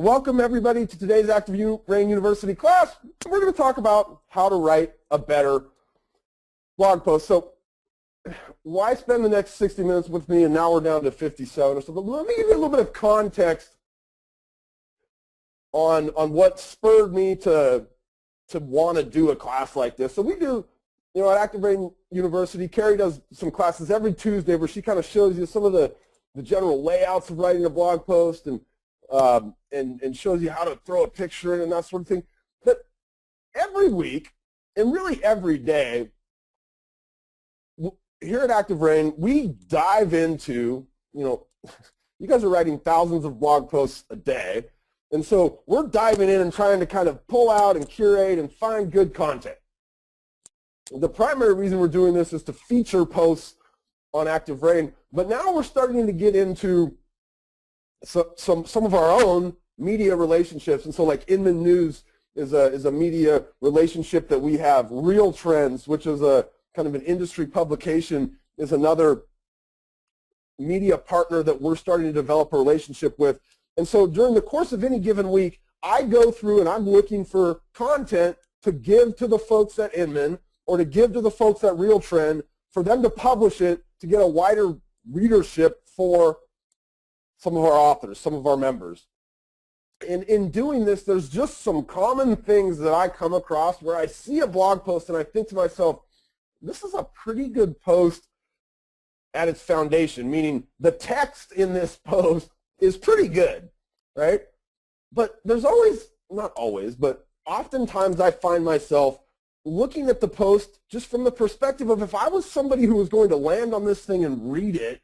Welcome everybody to today's ActiveRain University class. We're going to talk about how to write a better blog post. So why spend the next 60 minutes with me and now we're down to 57 or so? But let me give you a little bit of context on what spurred me to want to do a class like this. So we do, at ActiveRain University, Carrie does some classes every Tuesday where she kind of shows you some of the general layouts of writing a blog post and shows you how to throw a picture in and that sort of thing. But every week, and really every day, here at ActiveRain, we dive into, you guys are writing thousands of blog posts a day, and so we're diving in and trying to kind of pull out and curate and find good content. The primary reason we're doing this is to feature posts on ActiveRain, but now we're starting to get into some of our own media relationships. And so like Indent News is a media relationship that we have. Real Trends, which is a kind of an industry publication, is another media partner that we're starting to develop a relationship with. And so during the course of any given week, I go through and I'm looking for content to give to the folks at Inman or to give to the folks at Real Trend for them to publish it to get a wider readership for some of our authors, some of our members. And in doing this, there's just some common things that I come across where I see a blog post and I think to myself, this is a pretty good post at its foundation, meaning the text in this post is pretty good, right? But there's always, not always, but oftentimes I find myself looking at the post just from the perspective of if I was somebody who was going to land on this thing and read it,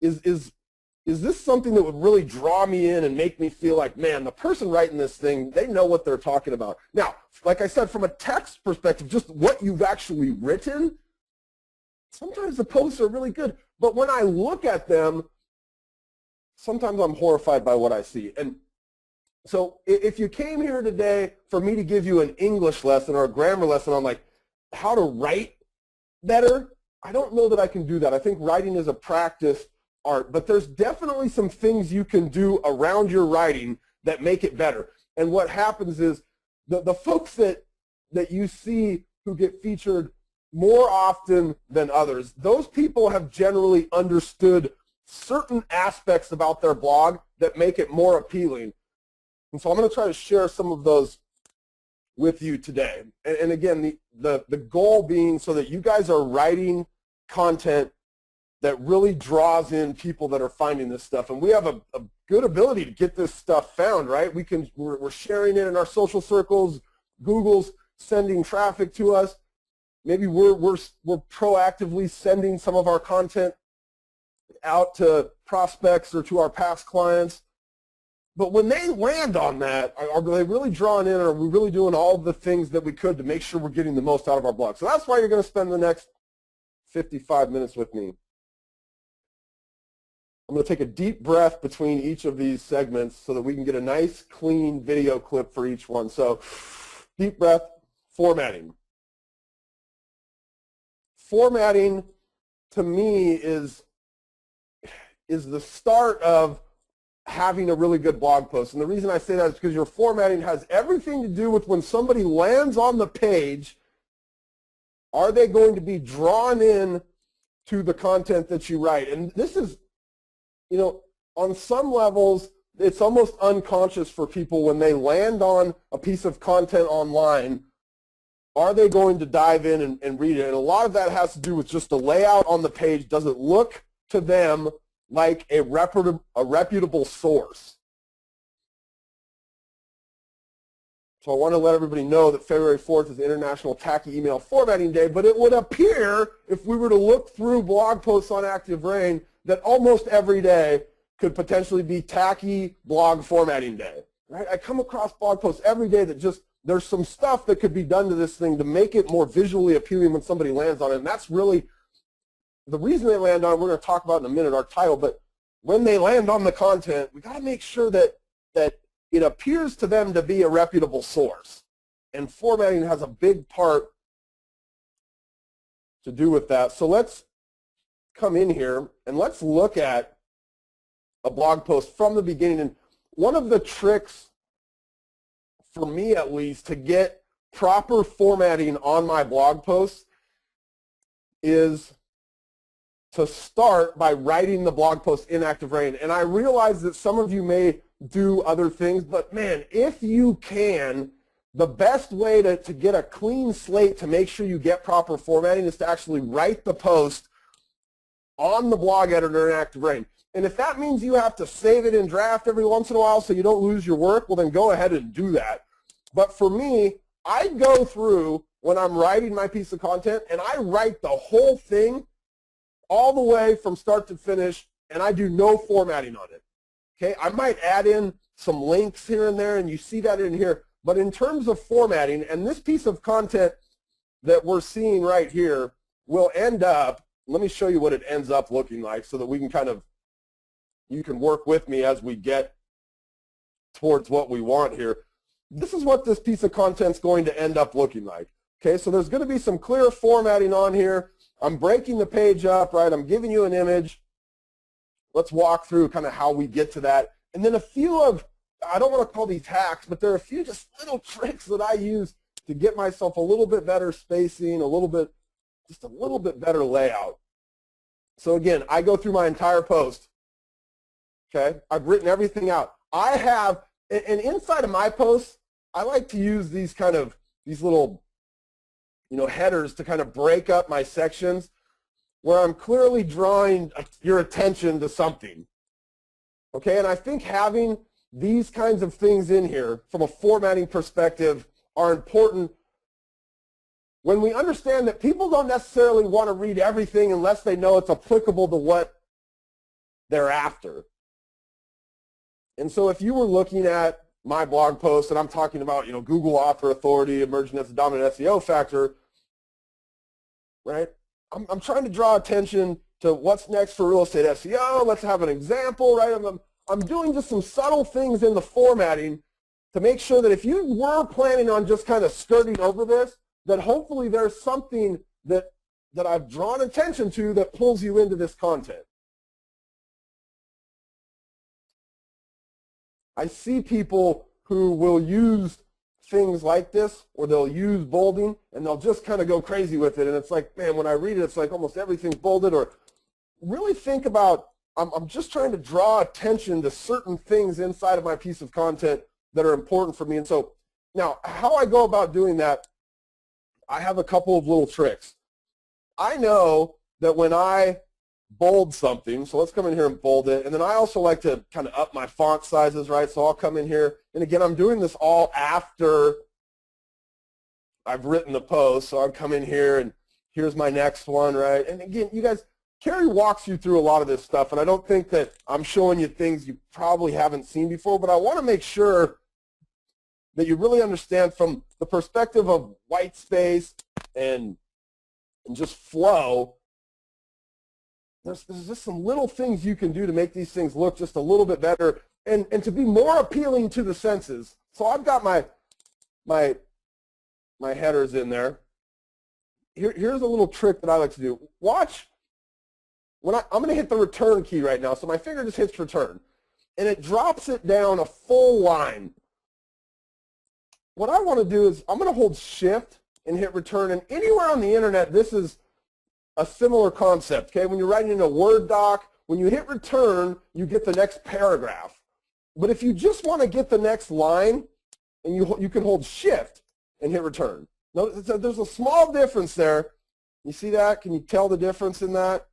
is this something that would really draw me in and make me feel like, man, the person writing this thing, they know what they're talking about. Now, like I said, from a text perspective, just what you've actually written, sometimes the posts are really good. But when I look at them, sometimes I'm horrified by what I see. And so if you came here today for me to give you an English lesson or a grammar lesson on like how to write better, I don't know that I can do that. I think writing is a practice art, but there's definitely some things you can do around your writing that make it better. And what happens is the folks that you see who get featured more often than others, those people have generally understood certain aspects about their blog that make it more appealing. And so I'm going to try to share some of those with you today. And again, the goal being so that you guys are writing content that really draws in people that are finding this stuff. And we have a good ability to get this stuff found, right? We're sharing it in our social circles. Google's sending traffic to us. Maybe we're proactively sending some of our content out to prospects or to our past clients. But when they land on that, are they really drawing in, or are we really doing all the things that we could to make sure we're getting the most out of our blog? So that's why you're going to spend the next 55 minutes with me. I'm going to take a deep breath between each of these segments so that we can get a nice, clean video clip for each one. So deep breath, formatting. Formatting, to me, is the start of having a really good blog post. And the reason I say that is because your formatting has everything to do with when somebody lands on the page, are they going to be drawn in to the content that you write? And this is, on some levels, it's almost unconscious for people when they land on a piece of content online. Are they going to dive in and read it? And a lot of that has to do with just the layout on the page. Does it look to them like a reputable source? So I want to let everybody know that February 4th is International Tacky Email Formatting Day, but it would appear, if we were to look through blog posts on ActiveRain, that almost every day could potentially be tacky blog formatting day. Right? I come across blog posts every day that just, there's some stuff that could be done to this thing to make it more visually appealing when somebody lands on it. And that's really the reason they land on it. We're going to talk about in a minute, our title. But when they land on the content, we got to make sure that it appears to them to be a reputable source. And formatting has a big part to do with that. So let's come in here and let's look at a blog post from the beginning. And one of the tricks, for me at least, to get proper formatting on my blog posts is to start by writing the blog post in ActiveRain. And I realize that some of you may do other things, but man, if you can, the best way to get a clean slate to make sure you get proper formatting is to actually write the post on the blog editor in ActiveRain. And if that means you have to save it in draft every once in a while so you don't lose your work, well then go ahead and do that. But for me, I go through when I'm writing my piece of content and I write the whole thing all the way from start to finish, and I do no formatting on it. Okay, I might add in some links here and there, and you see that in here. But in terms of formatting, and this piece of content that we're seeing right here will end up, let me show you what it ends up looking like so that we can kind of, you can work with me as we get towards what we want here. This is what this piece of content is going to end up looking like. Okay, so there's going to be some clear formatting on here. I'm breaking the page up, right? I'm giving you an image. Let's walk through kind of how we get to that. And then a few of, I don't want to call these hacks, but there are a few just little tricks that I use to get myself a little bit better spacing, just a little bit better layout. So again, I go through my entire post. Okay, I've written everything out. I have, and inside of my posts, I like to use these little, headers to kind of break up my sections where I'm clearly drawing your attention to something. Okay, and I think having these kinds of things in here from a formatting perspective are important when we understand that people don't necessarily want to read everything unless they know it's applicable to what they're after. And so if you were looking at my blog post and I'm talking about, Google author authority emerging as a dominant SEO factor, right? I'm trying to draw attention to what's next for real estate SEO. Let's have an example, right? I'm doing just some subtle things in the formatting to make sure that if you were planning on just kind of skirting over this, that hopefully there's something that I've drawn attention to that pulls you into this content. I see people who will use things like this, or they'll use bolding, and they'll just kind of go crazy with it. And it's like, man, when I read it, it's like almost everything's bolded. Or really think about, I'm just trying to draw attention to certain things inside of my piece of content that are important for me. And so now, how I go about doing that, I have a couple of little tricks. I know that when I bold something, so let's come in here and bold it, and then I also like to kind of up my font sizes, right? So I'll come in here, and again, I'm doing this all after I've written the post, so I'll come in here, and here's my next one, right? And again, you guys, Carrie walks you through a lot of this stuff, and I don't think that I'm showing you things you probably haven't seen before, but I want to make sure that you really understand from the perspective of white space and just flow. There's just some little things you can do to make these things look just a little bit better and to be more appealing to the senses. So I've got my headers in there. Here's a little trick that I like to do. Watch. When I'm going to hit the return key right now, so my finger just hits return, and it drops it down a full line. What I want to do is I'm going to hold shift and hit return, and anywhere on the internet this is a similar concept. Okay, when you're writing in a Word doc, when you hit return, you get the next paragraph. But if you just want to get the next line, and you can hold shift and hit return. Notice there's a small difference there. You see that? Can you tell the difference in that?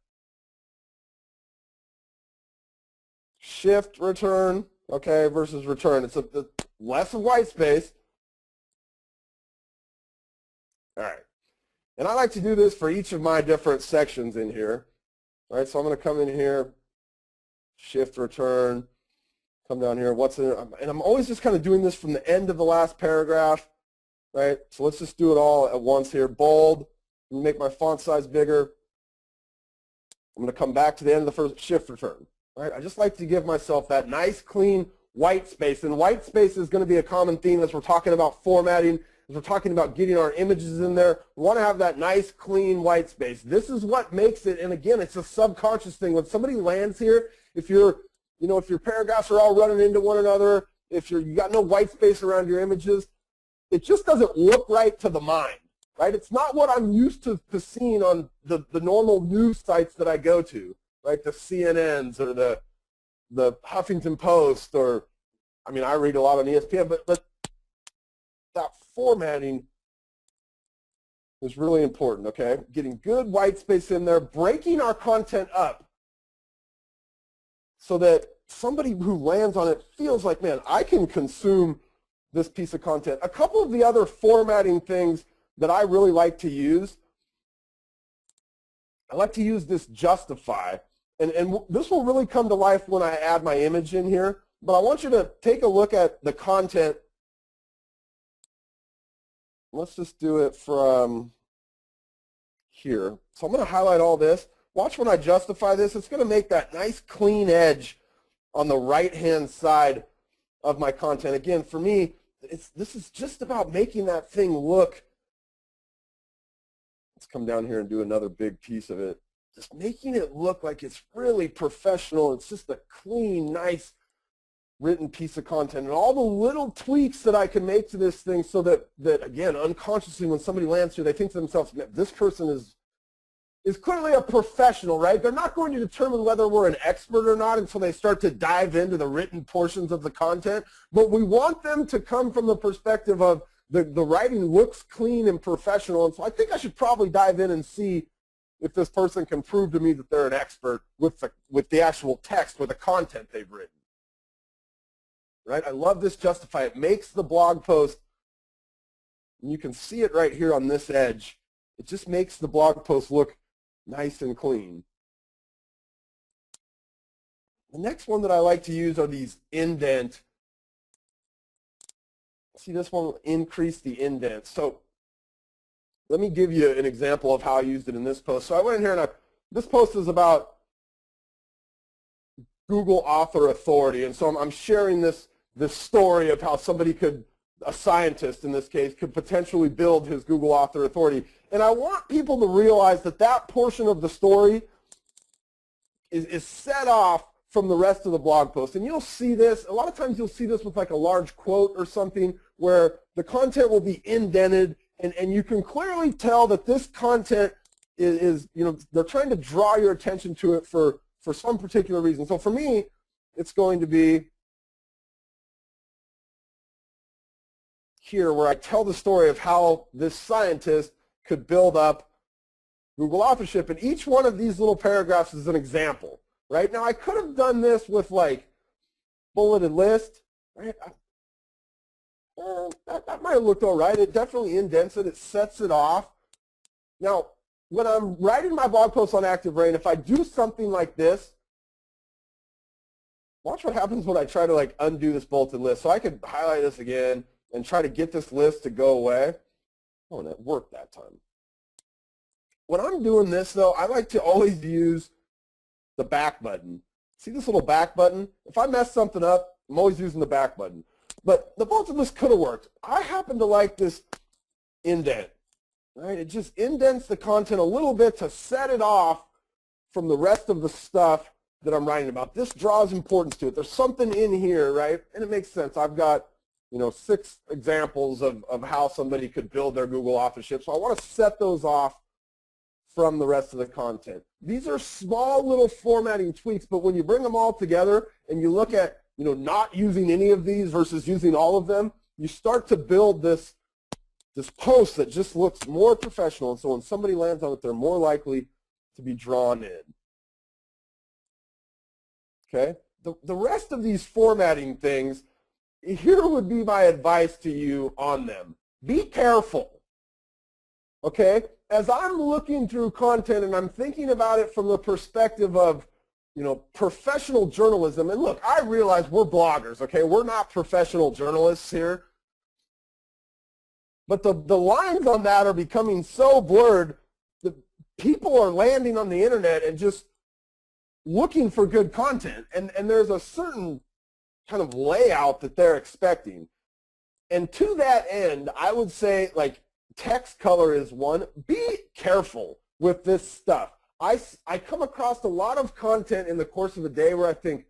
Shift, return, okay, versus return. It's less of white space. All right. And I like to do this for each of my different sections in here. All right, so I'm going to come in here, shift, return, come down here. What's in it? And I'm always just kind of doing this from the end of the last paragraph, right? So let's just do it all at once here. Bold, make my font size bigger. I'm going to come back to the end of the first, shift, return. All right, I just like to give myself that nice, clean white space. And white space is going to be a common theme as we're talking about formatting. We're talking about getting our images in there. We want to have that nice, clean white space. This is what makes it, and again, it's a subconscious thing. When somebody lands here, if you're you know, if your paragraphs are all running into one another, if you got no white space around your images, it just doesn't look right to the mind, right? It's not what I'm used to seeing on the normal news sites that I go to, right? The CNNs or the Huffington Post, or, I mean, I read a lot on ESPN, but that formatting is really important, okay? Getting good white space in there, breaking our content up so that somebody who lands on it feels like, man, I can consume this piece of content. A couple of the other formatting things that I really like to use, I like to use this justify. And this will really come to life when I add my image in here. But I want you to take a look at the content. Let's just do it from here. So I'm going to highlight all this. Watch when I justify this. It's going to make that nice clean edge on the right-hand side of my content. Again, for me, this is just about making that thing look. Let's come down here and do another big piece of it. Just making it look like it's really professional. It's just a clean, nice, written piece of content. And all the little tweaks that I can make to this thing so that again, unconsciously, when somebody lands here, they think to themselves, this person is clearly a professional, right? They're not going to determine whether we're an expert or not until they start to dive into the written portions of the content. But we want them to come from the perspective of the writing looks clean and professional. And so I think I should probably dive in and see if this person can prove to me that they're an expert with the actual text or the content they've written. Right? I love this justify. It makes the blog post, and you can see it right here on this edge. It just makes the blog post look nice and clean. The next one that I like to use are these indent. See, this one will increase the indent. So let me give you an example of how I used it in this post. So I went in here and this post is about Google author authority. And so I'm sharing this story of how somebody could, a scientist in this case, could potentially build his Google author authority. And I want people to realize that that portion of the story is set off from the rest of the blog post. And you'll see this, a lot of times you'll see this with like a large quote or something where the content will be indented, and you can clearly tell that this content is, you know, they're trying to draw your attention to it for some particular reason. So for me, it's going to be here where I tell the story of how this scientist could build up Google authorship. And each one of these little paragraphs is an example, right? Now, I could have done this with like bulleted list, right? That might have looked all right. It definitely indents it. It sets it off. Now, when I'm writing my blog post on ActiveRain, if I do something like this, watch what happens when I try to like undo this bulleted list. So I could highlight this again and try to get this list to go away. Oh, and it worked that time. When I'm doing this, though, I like to always use the back button. See this little back button? If I mess something up, I'm always using the back button. But the bulleted list could have worked. I happen to like this indent. Right? It just indents the content a little bit to set it off from the rest of the stuff that I'm writing about. This draws importance to it. There's something in here, right? And it makes sense. I've got, you know, 6 examples of how somebody could build their Google authorship. So I want to set those off from the rest of the content. These are small little formatting tweaks, but when you bring them all together and you look at, you know, not using any of these versus using all of them, you start to build this post that just looks more professional. And so when somebody lands on it, they're more likely to be drawn in. Okay? The rest of these formatting things, here would be my advice to you on them. Be careful. Okay? As I'm looking through content and I'm thinking about it from the perspective of, you know, professional journalism, and look, I realize we're bloggers, okay? We're not professional journalists here. But the lines on that are becoming so blurred that people are landing on the internet and just looking for good content. And there's a certain kind of layout that they're expecting. And to that end, I would say, like, text color is one. Be careful with this stuff. I come across a lot of content in the course of a day where I think,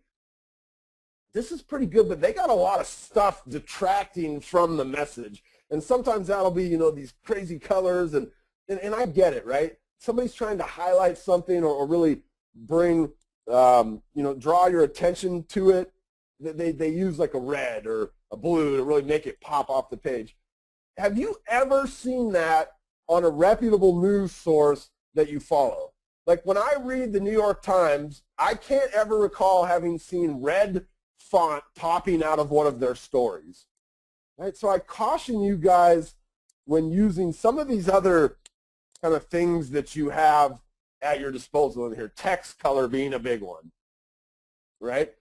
this is pretty good, but they got a lot of stuff detracting from the message. And sometimes that'll be, these crazy colors, and I get it, right? Somebody's trying to highlight something or really bring, draw your attention to it. They use like a red or a blue to really make it pop off the page. Have you ever seen that on a reputable news source that you follow? Like when I read the New York Times, I can't ever recall having seen red font popping out of one of their stories. Right? So I caution you guys when using some of these other kind of things that you have at your disposal in here, text color being a big one, right?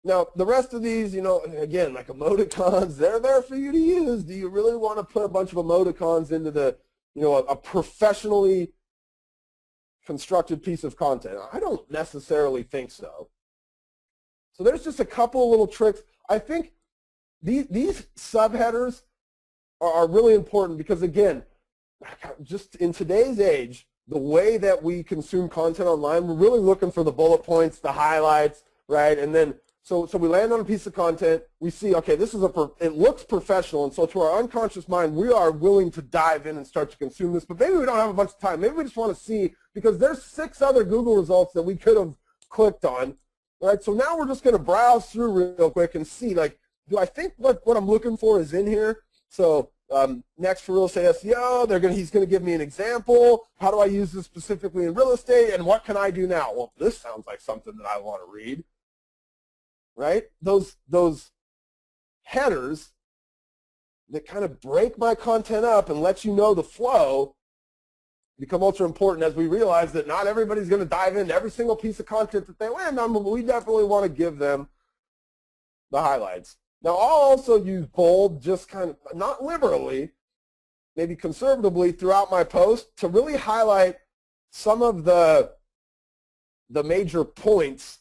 Now, the rest of these, again, like emoticons, they're there for you to use. Do you really want to put a bunch of emoticons into the, a professionally constructed piece of content? I don't necessarily think so. So there's just a couple of little tricks. I think these subheaders are really important because, again, just in today's age, the way that we consume content online, we're really looking for the bullet points, the highlights, right? And then, so we land on a piece of content, we see, okay, this is it looks professional, and so to our unconscious mind, we are willing to dive in and start to consume this, but maybe we don't have a bunch of time. Maybe we just want to see, because there's 6 other Google results that we could have clicked on, right? So now we're just going to browse through real quick and see, like, do I think what I'm looking for is in here? So next for real estate SEO, he's going to give me an example. How do I use this specifically in real estate, and what can I do now? Well, this sounds like something that I want to read. Right? Those headers that kind of break my content up and let you know the flow become ultra important as we realize that not everybody's going to dive into every single piece of content that they land on, but we definitely want to give them the highlights. Now, I'll also use bold, just kind of, not liberally, maybe conservatively throughout my post to really highlight some of the major points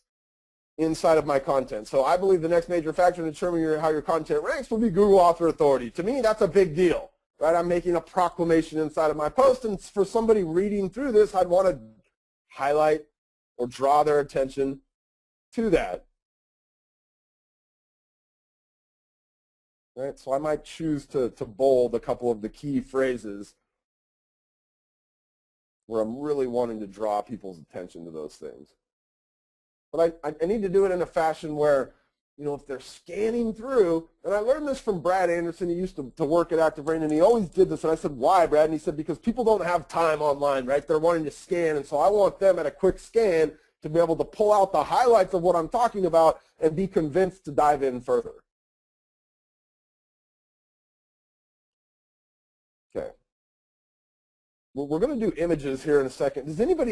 inside of my content. So I believe the next major factor in determining how your content ranks will be Google Author Authority. To me, that's a big deal, right? I'm making a proclamation inside of my post, and for somebody reading through this, I'd want to highlight or draw their attention to that. Right? So I might choose to bold a couple of the key phrases where I'm really wanting to draw people's attention to those things. But I need to do it in a fashion where, if they're scanning through, and I learned this from Brad Anderson. He used to work at ActiveRain, and he always did this. And I said, why, Brad? And he said, because people don't have time online, right? They're wanting to scan, and so I want them at a quick scan to be able to pull out the highlights of what I'm talking about and be convinced to dive in further. Okay. Well, we're going to do images here in a second. Does anybody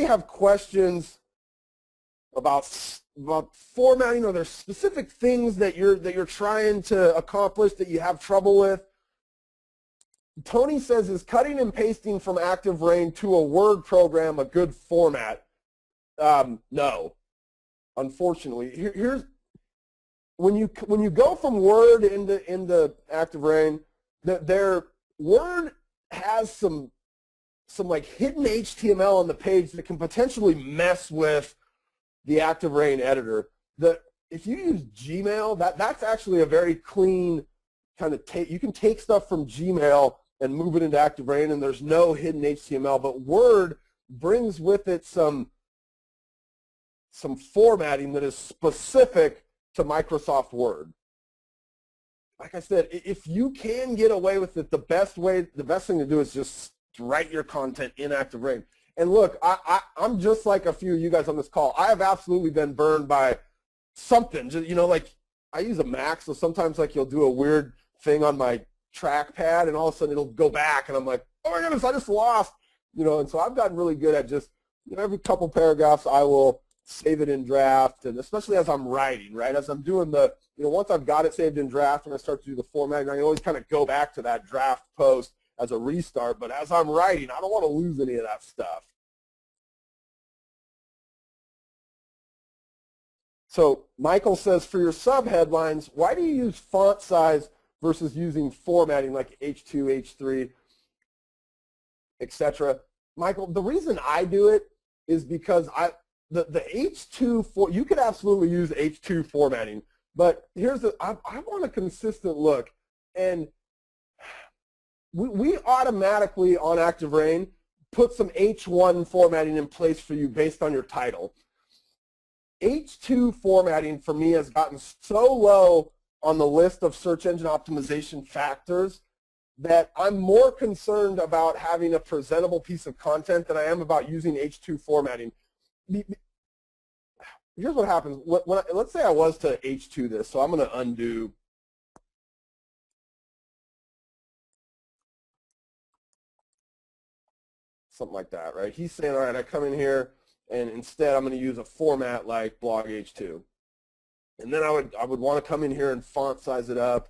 have questions about formatting, or there's specific things that you're trying to accomplish that you have trouble with? Tony says, is cutting and pasting from ActiveRain to a Word program a good format? No, unfortunately. Here's when you go from Word into ActiveRain, their Word has some like hidden HTML on the page that can potentially mess with the ActiveRain editor. If you use Gmail, that's actually a very clean kind of you can take stuff from Gmail and move it into ActiveRain, and there's no hidden HTML. But Word brings with it some formatting that is specific to Microsoft Word. Like I said, if you can get away with it, the best thing to do is just write your content in ActiveRain. And look, I'm just like a few of you guys on this call. I have absolutely been burned by something. Just, like I use a Mac, so sometimes like you'll do a weird thing on my trackpad, and all of a sudden it'll go back, and I'm like, oh my goodness, I just lost. And so I've gotten really good at just every couple paragraphs I will save it in draft, and especially as I'm writing, right? As I'm doing once I've got it saved in draft and I start to do the formatting, I always kind of go back to that draft post as a restart, but as I'm writing, I don't want to lose any of that stuff. So Michael says, for your subheadlines, why do you use font size versus using formatting like H2, H3, etc.? Michael, the reason I do it is because the H2 you could absolutely use H2 formatting, but here's I want a consistent look, and we automatically on ActiveRain put some H1 formatting in place for you based on your title. H2 formatting for me has gotten so low on the list of search engine optimization factors that I'm more concerned about having a presentable piece of content than I am about using H2 formatting. Here's what happens. Let's say I was to H2 this, so I'm going to undo. Something like that, right? He's saying, all right, I come in here, and instead I'm going to use a format like blog H2. And then I would want to come in here and font size it up,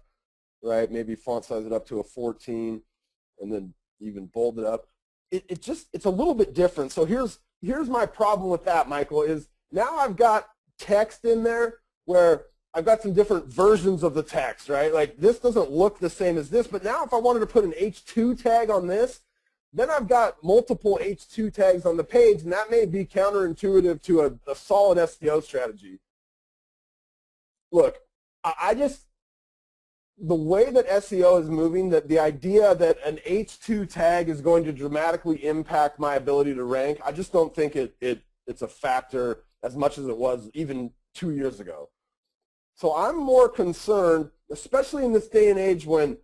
right? Maybe font size it up to a 14, and then even bold it up. It's a little bit different. So here's my problem with that, Michael, is now I've got text in there where I've got some different versions of the text, right? Like this doesn't look the same as this, but now if I wanted to put an H2 tag on this, then I've got multiple H2 tags on the page, and that may be counterintuitive to a solid SEO strategy. Look, the way that SEO is moving, that the idea that an H2 tag is going to dramatically impact my ability to rank, I just don't think it's a factor as much as it was even 2 years ago. So I'm more concerned, especially in this day and age when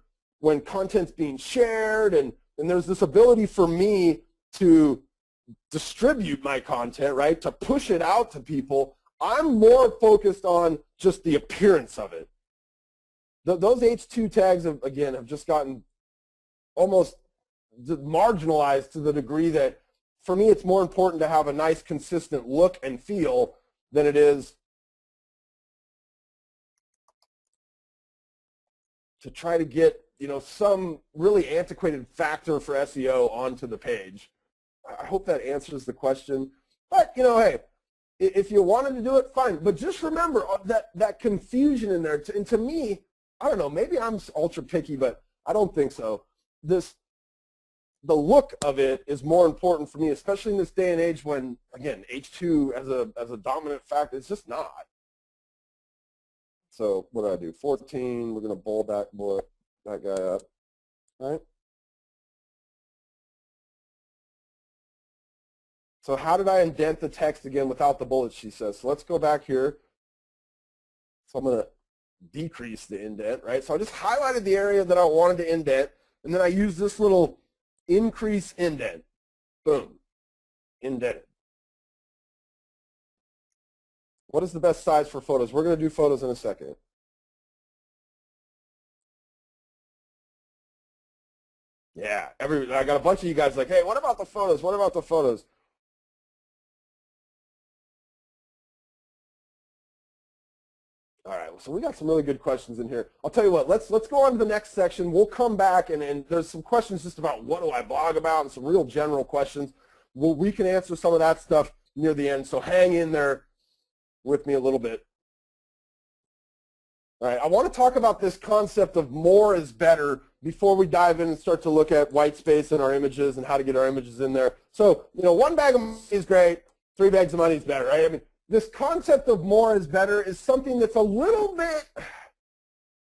content's being shared and there's this ability for me to distribute my content, right, to push it out to people. I'm more focused on just the appearance of it. Those H2 tags, have just gotten almost marginalized to the degree that for me it's more important to have a nice consistent look and feel than it is to try to get some really antiquated factor for SEO onto the page. I hope that answers the question. But hey, if you wanted to do it, fine. But just remember that confusion in there. And to me, I don't know, maybe I'm ultra picky, but I don't think so. The look of it is more important for me, especially in this day and age when, again, H2 as a dominant factor, it's just not. So what do I do? 14, we're going to bold that guy up, all right? So how did I indent the text again without the bullets, she says. So let's go back here. So I'm going to decrease the indent, right? So I just highlighted the area that I wanted to indent, and then I use this little increase indent. Boom, indented. What is the best size for photos? We're going to do photos in a second. Yeah, I got a bunch of you guys like, hey, what about the photos? What about the photos? All right, so we got some really good questions in here. I'll tell you what, let's go on to the next section. We'll come back, and there's some questions just about what do I blog about and some real general questions. We can answer some of that stuff near the end, so hang in there with me a little bit. All right, I want to talk about this concept of more is better before we dive in and start to look at white space in our images and how to get our images in there. So, 1 bag of money is great, 3 bags of money is better, right? I mean, this concept of more is better is something that's a little bit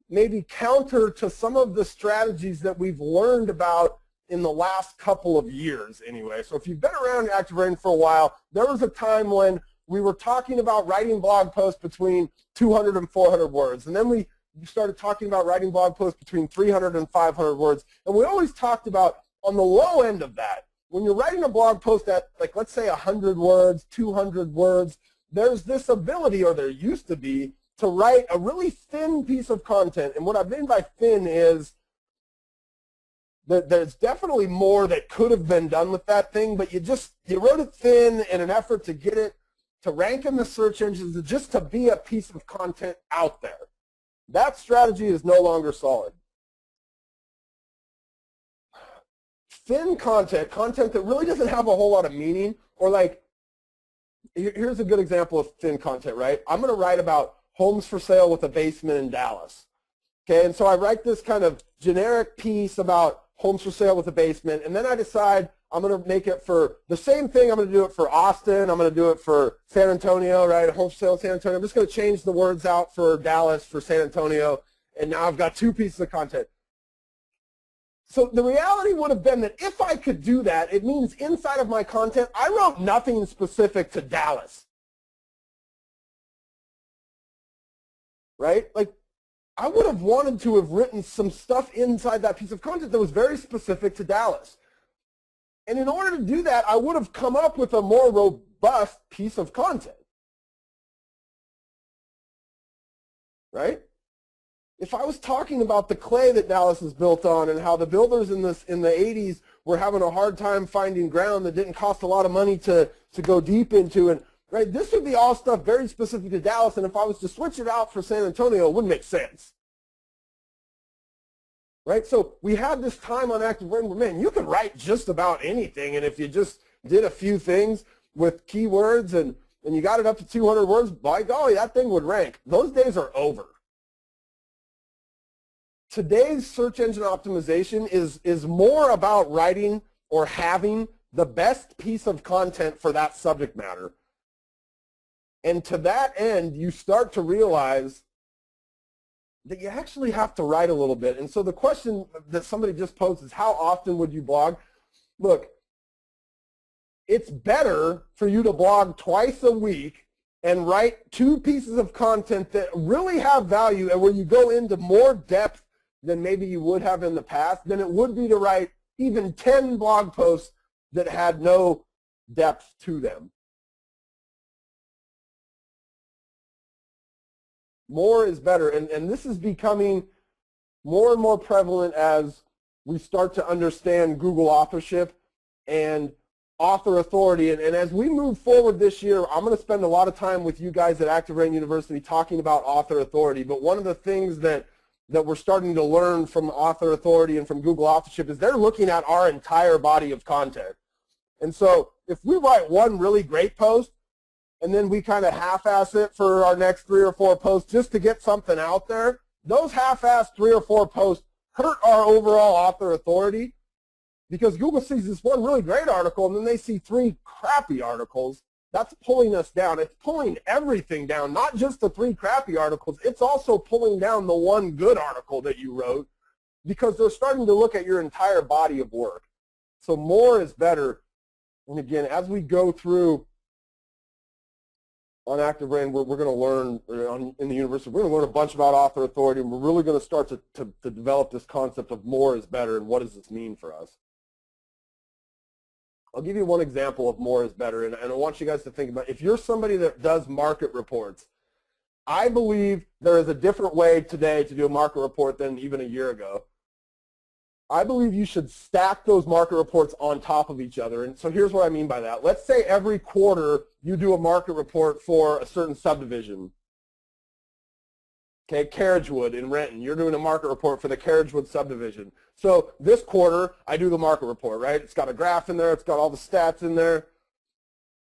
maybe counter to some of the strategies that we've learned about in the last couple of years anyway. So if you've been around ActiveRain for a while, there was a time when we were talking about writing blog posts between 200 and 400 words. And then we started talking about writing blog posts between 300 and 500 words. And we always talked about on the low end of that, when you're writing a blog post at, like, let's say 100 words, 200 words, there's this ability, or there used to be, to write a really thin piece of content. And what I mean by thin is that there's definitely more that could have been done with that thing, but you wrote it thin in an effort to get it to rank in the search engines, just to be a piece of content out there. That strategy is no longer solid. Thin content that really doesn't have a whole lot of meaning, or like, here's a good example of thin content, right? I'm going to write about homes for sale with a basement in Dallas. Okay, and so I write this kind of generic piece about homes for sale with a basement, and then I decide I'm going to make it for the same thing. I'm going to do it for Austin. I'm going to do it for San Antonio, right? Wholesale San Antonio. I'm just going to change the words out for Dallas, for San Antonio, and now I've got 2 pieces of content. So the reality would have been that if I could do that, it means inside of my content, I wrote nothing specific to Dallas, right? Like, I would have wanted to have written some stuff inside that piece of content that was very specific to Dallas. And in order to do that, I would have come up with a more robust piece of content, right? If I was talking about the clay that Dallas is built on and how the builders in the 80s were having a hard time finding ground that didn't cost a lot of money to go deep into, and right, this would be all stuff very specific to Dallas, and if I was to switch it out for San Antonio, it wouldn't make sense. Right? So we had this time on ActiveRain where, man, you could write just about anything, and if you just did a few things with keywords and you got it up to 200 words, by golly, that thing would rank. Those days are over. Today's search engine optimization is more about writing or having the best piece of content for that subject matter. And to that end, you start to realize that you actually have to write a little bit. And so the question that somebody just posed is, how often would you blog? Look, it's better for you to blog twice a week and write 2 pieces of content that really have value and where you go into more depth than maybe you would have in the past than it would be to write even 10 blog posts that had no depth to them. More is better, and this is becoming more and more prevalent as we start to understand Google authorship and author authority. And as we move forward this year, I'm going to spend a lot of time with you guys at ActiveRain University talking about author authority. But one of the things that we're starting to learn from author authority and from Google authorship is they're looking at our entire body of content. And so if we write one really great post, and then we kind of half-ass it for our next 3 or 4 posts just to get something out there, those half-assed 3 or 4 posts hurt our overall author authority because Google sees this one really great article and then they see 3 crappy articles. That's pulling us down. It's pulling everything down, not just the 3 crappy articles. It's also pulling down the 1 good article that you wrote because they're starting to look at your entire body of work. So more is better. And again, as we go through on ActiveRain, we're going to learn, in the university, we're going to learn a bunch about author authority, and we're really going to start to develop this concept of more is better and what does this mean for us. I'll give you one example of more is better, and I want you guys to think about, if you're somebody that does market reports, I believe there is a different way today to do a market report than even a year ago. I believe you should stack those market reports on top of each other. And so here's what I mean by that. Let's say every quarter you do a market report for a certain subdivision. Okay, Carriagewood in Renton. You're doing a market report for the Carriagewood subdivision. So this quarter, I do the market report, right? It's got a graph in there. It's got all the stats in there.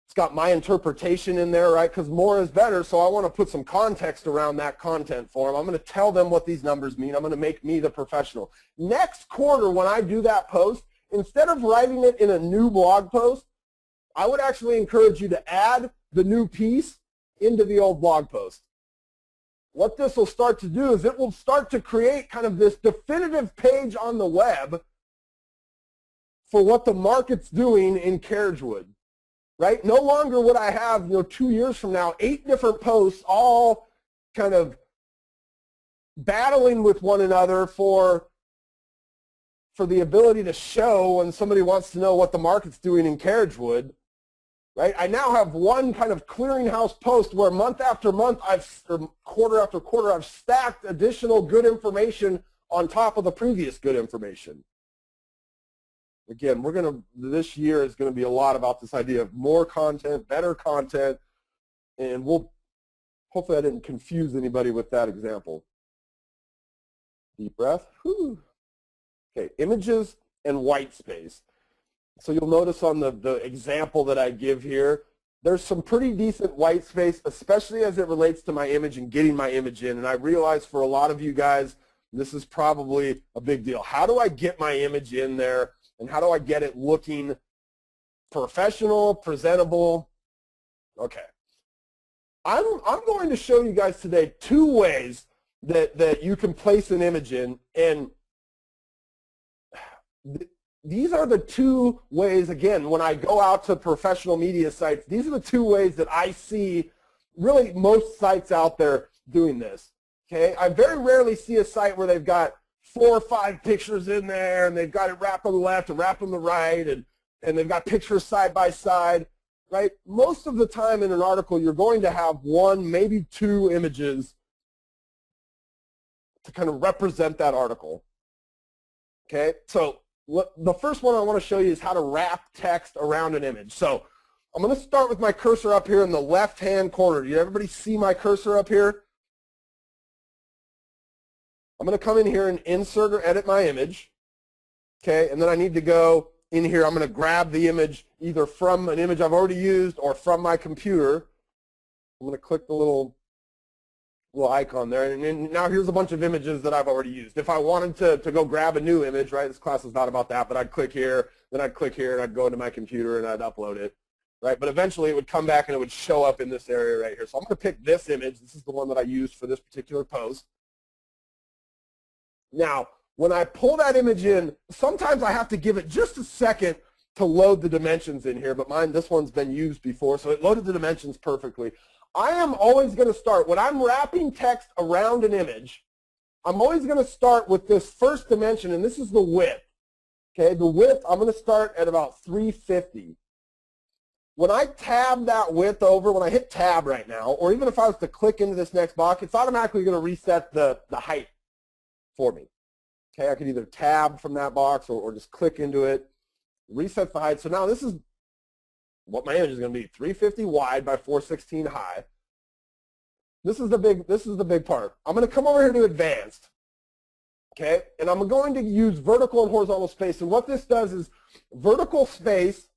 It's got my interpretation in there, right? Because more is better, so I want to put some context around that content for them. I'm going to tell them what these numbers mean. I'm going to make me the professional. Next quarter, when I do that post, instead of writing it in a new blog post, I would actually encourage you to add the new piece into the old blog post. What this will start to do is it will start to create kind of this definitive page on the web for what the market's doing in Carriagewood. Right? No longer would I have, 2 years from now, 8 different posts all kind of battling with one another for the ability to show when somebody wants to know what the market's doing in Carriagewood. Right? I now have one kind of clearinghouse post where month after month, or quarter after quarter, I've stacked additional good information on top of the previous good information. Again, this year is going to be a lot about this idea of more content, better content, and hopefully I didn't confuse anybody with that example. Deep breath. Whew. Okay, images and white space. So you'll notice on the example that I give here, there's some pretty decent white space, especially as it relates to my image and getting my image in. And I realize for a lot of you guys, this is probably a big deal. How do I get my image in there? And how do I get it looking professional, presentable. Okay. I'm going to show you guys today 2 ways that you can place an image in, and these are the 2 ways, again, when I go out to professional media sites, these are the 2 ways that I see really most sites out there doing this. Okay, I very rarely see a site where they've got 4 or 5 pictures in there, and they've got it wrapped on the left and wrapped on the right, and they've got pictures side by side, right? Most of the time in an article, you're going to have 1, maybe 2 images to kind of represent that article. Okay, so the first one I want to show you is how to wrap text around an image. So I'm going to start with my cursor up here in the left-hand corner. Did everybody see my cursor up here? I'm going to come in here and insert or edit my image. Okay, and then I need to go in here. I'm going to grab the image either from an image I've already used or from my computer. I'm going to click the little icon there, and now here's a bunch of images that I've already used. If I wanted to go grab a new image, right, this class is not about that, but I'd click here, then I'd click here, and I'd go into my computer and I'd upload it, right? But eventually it would come back and it would show up in this area right here. So I'm going to pick this image. This is the one that I used for this particular post. Now, when I pull that image in, sometimes I have to give it just a second to load the dimensions in here, but this one's been used before, so it loaded the dimensions perfectly. I am always going to start, when I'm wrapping text around an image, I'm always going to start with this first dimension, and this is the width. Okay, the width, I'm going to start at about 350. When I tab that width over, when I hit tab right now, or even if I was to click into this next box, it's automatically going to reset the height for me. Okay, I could either tab from that box or just click into it, resets the height. So now this is what my image is going to be, 350 wide by 416 high. This is the big part. I'm going to come over here to advanced. Okay, and I'm going to use vertical and horizontal space. And what this does is vertical space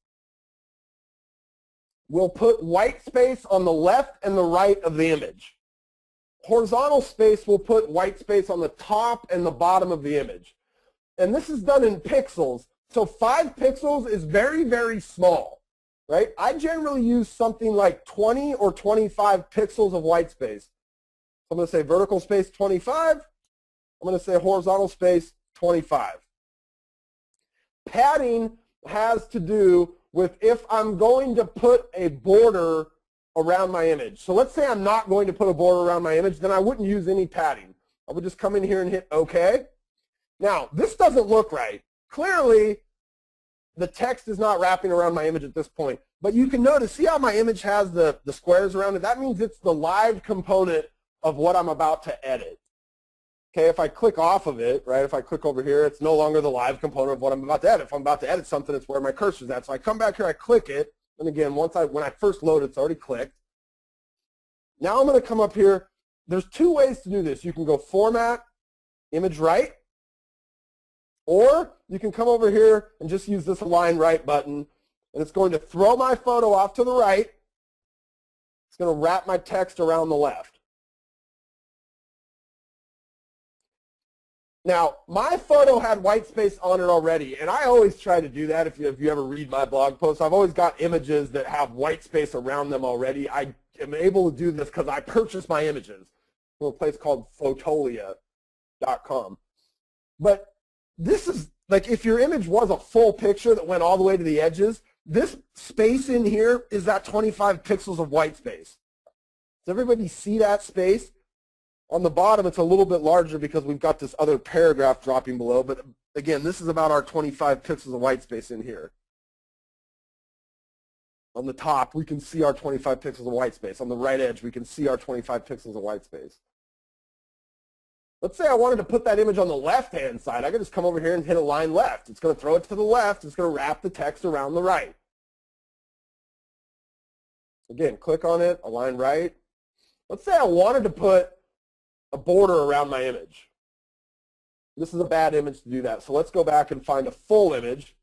will put white space on the left and the right of the image. Horizontal space will put white space on the top and the bottom of the image. And this is done in pixels. So 5 pixels is very, very small, right? I generally use something like 20 or 25 pixels of white space. So I'm going to say vertical space 25. I'm going to say horizontal space 25. Padding has to do with if I'm going to put a border around my image. So let's say I'm not going to put a border around my image, then I wouldn't use any padding. I would just come in here and hit OK. Now, this doesn't look right. Clearly, the text is not wrapping around my image at this point. But you can notice, see how my image has the squares around it? That means it's the live component of what I'm about to edit. Okay, if I click off of it, right, if I click over here, it's no longer the live component of what I'm about to edit. If I'm about to edit something, it's where my cursor's at. So I come back here, I click it, and again, when I first load it, it's already clicked. Now I'm going to come up here. There's 2 ways to do this. You can go Format, Image Right, or you can come over here and just use this Align Right button, and it's going to throw my photo off to the right. It's going to wrap my text around the left. Now, my photo had white space on it already, and I always try to do that if you ever read my blog posts. I've always got images that have white space around them already. I am able to do this because I purchased my images from a place called Fotolia.com. But this is, like, if your image was a full picture that went all the way to the edges, this space in here is that 25 pixels of white space. Does everybody see that space? On the bottom, it's a little bit larger because we've got this other paragraph dropping below. But again, this is about our 25 pixels of white space in here. On the top, we can see our 25 pixels of white space. On the right edge, we can see our 25 pixels of white space. Let's say I wanted to put that image on the left-hand side. I could just come over here and hit Align Left. It's going to throw it to the left. It's going to wrap the text around the right. Again, click on it, Align Right. Let's say I wanted to put a border around my image. This is a bad image to do that. So let's go back and find a full image.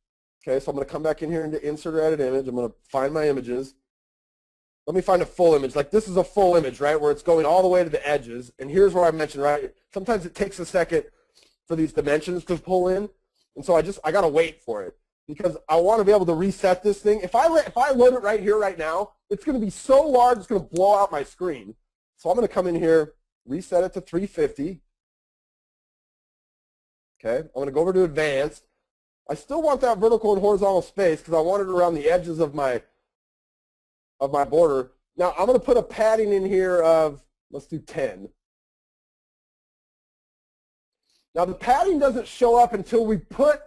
Okay, so I'm going to come back in here into Insert or Edit Image. I'm going to find my images. Let me find a full image. Like, this is a full image, right, where it's going all the way to the edges. And here's where I mentioned, right, sometimes it takes a second for these dimensions to pull in. And so I got to wait for it. because I want to be able to reset this thing. If I load it right here, right now, it's going to be so large, it's going to blow out my screen. So I'm going to come in here, reset it to 350. Okay, I'm going to go over to advanced. I still want that vertical and horizontal space because I want it around the edges of my border. Now I'm going to put a padding in here of, let's do 10. Now the padding doesn't show up until we put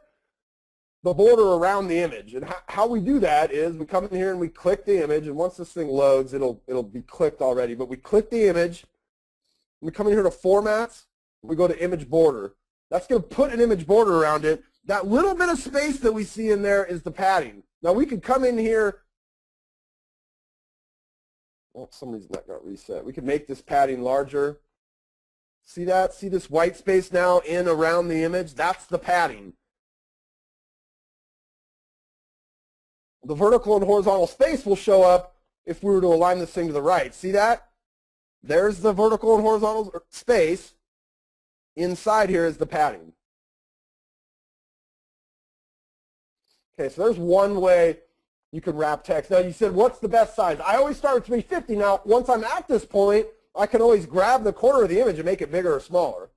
the border around the image. And how we do that is we come in here and we click the image, and once this thing loads, it'll be clicked already. But we click the image, we come in here to formats, we go to image border. That's going to put an image border around it. That little bit of space that we see in there is the padding. Now we could come in here, well, for some reason that got reset. We could make this padding larger. See that? See this white space now in around the image? That's the padding. The vertical and horizontal space will show up if we were to align this thing to the right. See that? There's the vertical and horizontal space. Inside here is the padding. Okay, so there's one way you can wrap text. Now you said, what's the best size? I always start with 350. Now, once I'm at this point, I can always grab the corner of the image and make it bigger or smaller.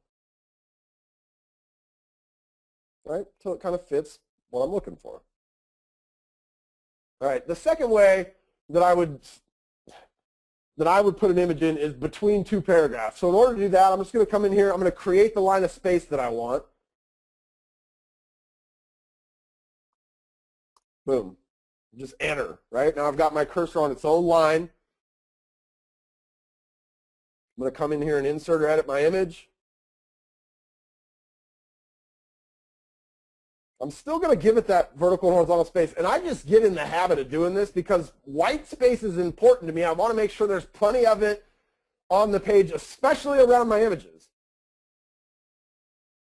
Right? So it kind of fits what I'm looking for. All right, the second way that I would put an image in is between two paragraphs. So in order to do that, I'm just going to come in here. I'm going to create the line of space that I want. Boom. Just enter, right? Now I've got my cursor on its own line. I'm going to come in here and insert or edit my image. I'm still going to give it that vertical and horizontal space, and I just get in the habit of doing this because white space is important to me. I want to make sure there's plenty of it on the page, especially around my images.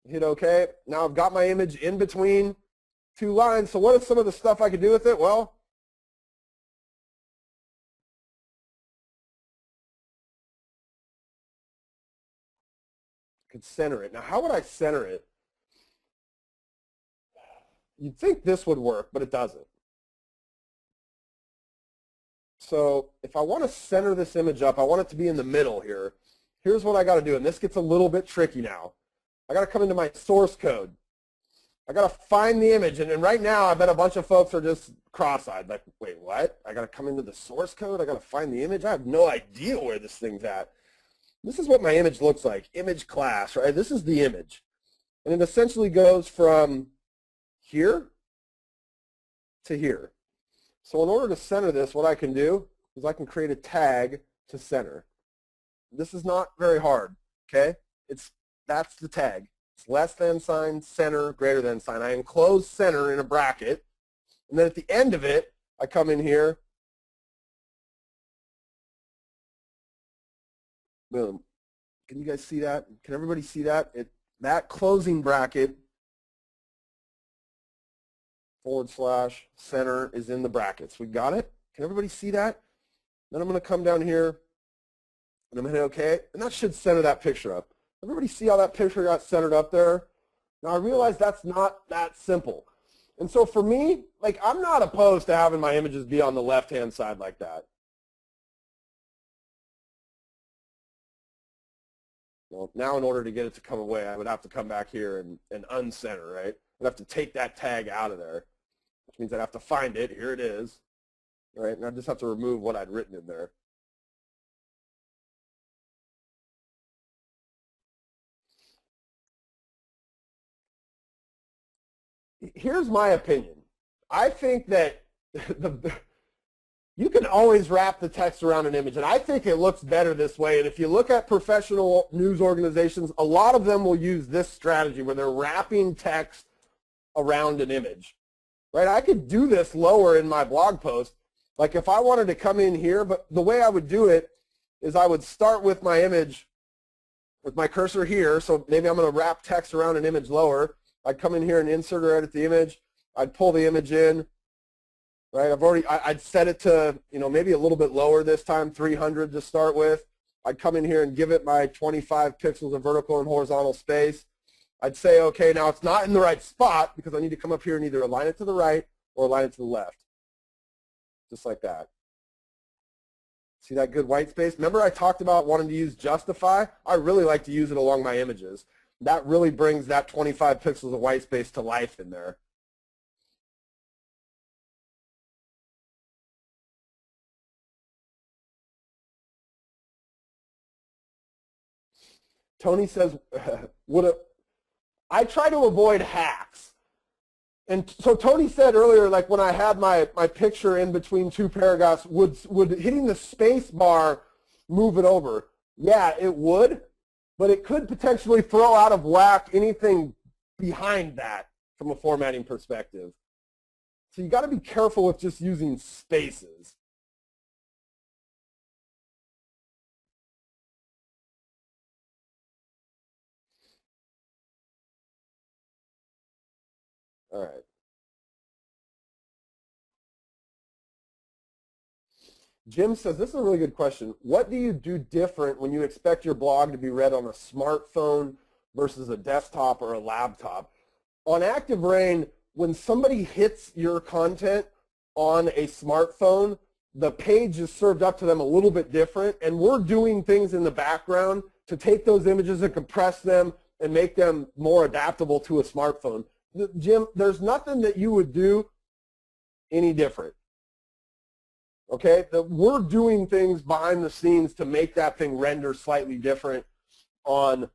Hit OK. Now I've got my image in between two lines, so what is some of the stuff I could do with it? Well, I could center it. Now, how would I center it? You'd think this would work, but it doesn't. So if I want to center this image up, I want it to be in the middle here. Here's what I got to do, and this gets a little bit tricky now. I got to come into my source code. I got to find the image, and right now I bet a bunch of folks are just cross-eyed, like, wait, what? I got to come into the source code? I got to find the image? I have no idea where this thing's at. This is what my image looks like, image class, right? This is the image, and it essentially goes from here to here. So in order to center this, what I can do is I can create a tag to center. This is not very hard, okay? That's the tag. It's less than sign, center, greater than sign. I enclose center in a bracket, and then at the end of it, I come in here, boom. Can you guys see that? Can everybody see that? That closing bracket / center is in the brackets. We got it? Can everybody see that? Then I'm going to come down here, and I'm going to hit OK, and that should center that picture up. Everybody see how that picture got centered up there? Now I realize that's not that simple. And so for me, like, I'm not opposed to having my images be on the left-hand side like that. Well, now in order to get it to come away, I would have to come back here and uncenter, right? I'd have to take that tag out of there, which means I'd have to find it. Here it is, right? And I just have to remove what I'd written in there. Here's my opinion. I think that you can always wrap the text around an image, and I think it looks better this way. And if you look at professional news organizations, a lot of them will use this strategy where they're wrapping text around an image, right? I could do this lower in my blog post. Like if I wanted to come in here, but the way I would do it is I would start with my image with my cursor here. So maybe I'm going to wrap text around an image lower. I'd come in here and insert or edit the image. I'd pull the image in, right? I'd set it to, maybe a little bit lower this time, 300 to start with. I'd come in here and give it my 25 pixels of vertical and horizontal space. I'd say, okay, now it's not in the right spot because I need to come up here and either align it to the right or align it to the left. Just like that. See that good white space? Remember I talked about wanting to use justify? I really like to use it along my images. That really brings that 25 pixels of white space to life in there. Tony says, I try to avoid hacks. And so Tony said earlier, like when I had my picture in between two paragraphs, would hitting the space bar move it over? Yeah, it would, but it could potentially throw out of whack anything behind that from a formatting perspective. So you got to be careful with just using spaces. All right. Jim says, this is a really good question. What do you do different when you expect your blog to be read on a smartphone versus a desktop or a laptop? On ActiveRain, when somebody hits your content on a smartphone, the page is served up to them a little bit different, and we're doing things in the background to take those images and compress them and make them more adaptable to a smartphone. Jim, there's nothing that you would do any different. Okay, we're doing things behind the scenes to make that thing render slightly different on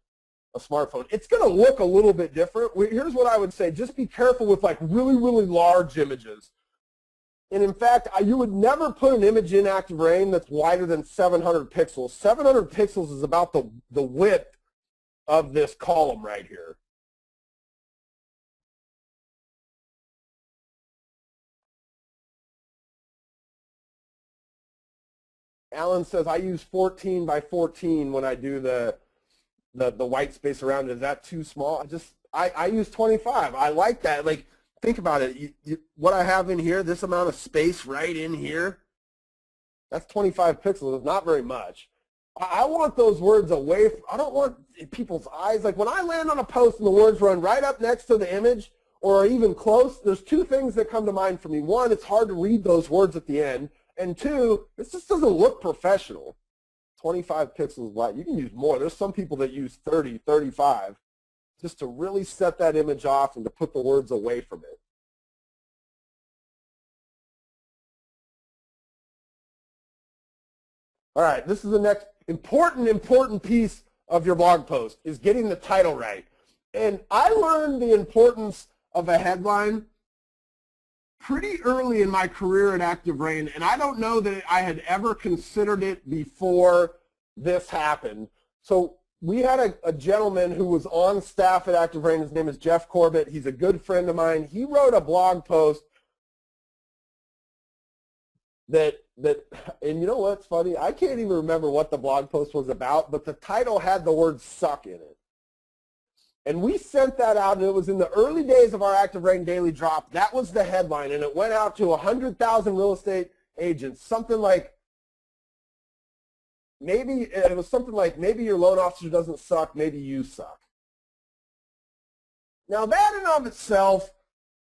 a smartphone. It's going to look a little bit different. Here's what I would say. Just be careful with like really, really large images. And in fact, you would never put an image in ActiveRain that's wider than 700 pixels. 700 pixels is about the width of this column right here. Alan says, I use 14 by 14 when I do the white space around it. Is that too small? I use 25. I like that. Like, think about it. What I have in here, this amount of space right in here, that's 25 pixels. It's not very much. I want those words away. I don't want people's eyes. Like when I land on a post and the words run right up next to the image or even close, there's two things that come to mind for me. One, it's hard to read those words at the end. And two, this just doesn't look professional. 25 pixels wide. You can use more. There's some people that use 30, 35 just to really set that image off and to put the words away from it. All right, this is the next important piece of your blog post is getting the title right. And I learned the importance of a headline pretty early in my career at ActiveRain, and I don't know that I had ever considered it before this happened. So we had a gentleman who was on staff at ActiveRain. His name is Jeff Corbett. He's a good friend of mine. He wrote a blog post and you know what's funny? I can't even remember what the blog post was about, but the title had the word suck in it. And we sent that out, and it was in the early days of our ActiveRain Daily Drop. That was the headline, and it went out to 100,000 real estate agents. Something like, maybe your loan officer doesn't suck, maybe you suck. Now that in and of itself